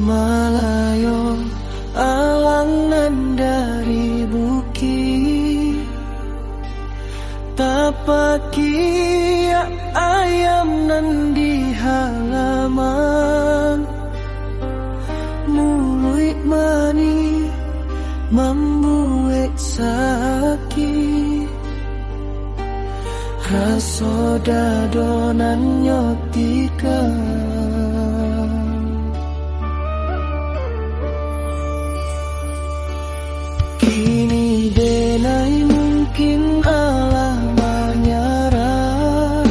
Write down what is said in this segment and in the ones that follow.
Malayo alangan dari bukit, tapaki ayam nan di halaman, mulut mani membuat sakit, rasa dadonan nyotikan. Kini denai mungkin Allah menyerah,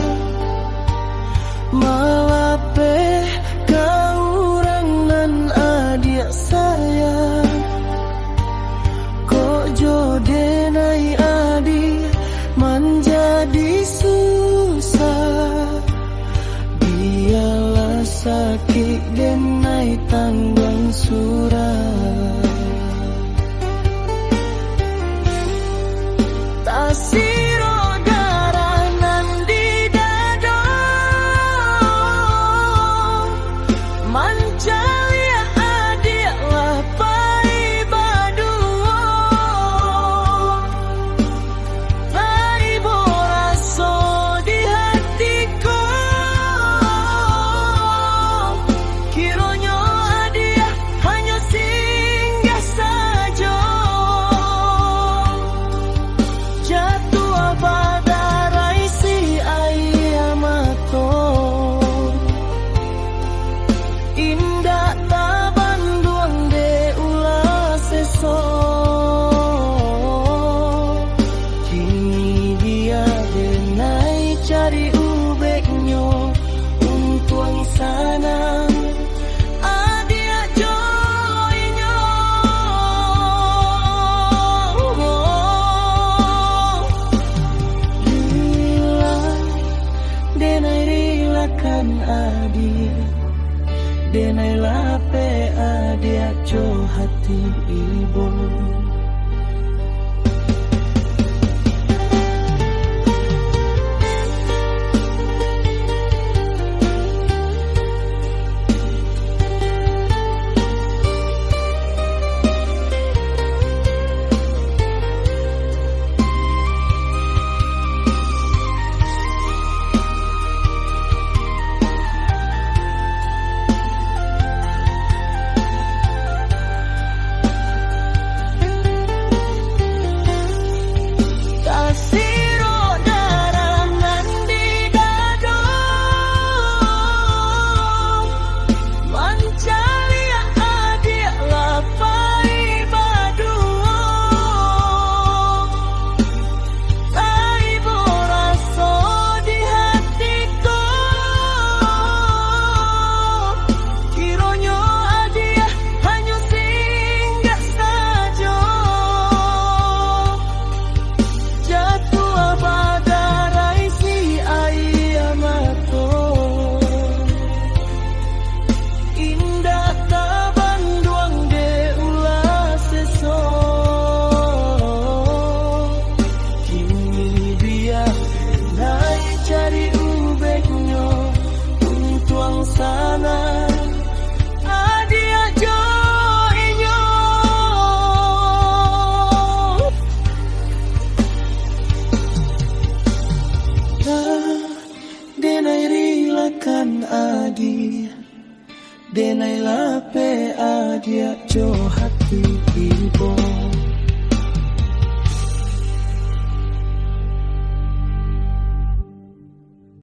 malapeh kaurang nan adik saya. Kok jo denai adik menjadi susah, biarlah sakit denai tanggung surah. Siro darah nan di dado mancali adik lapai baduo, lai boraso di hatiku, kiranya adik hanya singgah saja. Jatuh pada raisi ayamato, indah taban duang de ulah seso. Kini dia denai cari ubeknya untuang sana. Denai rilakan adik, denai lape adik jo hati ibu. Sana adia jo inyo, denai rilakan adi, denai lape adia jo hati ibu.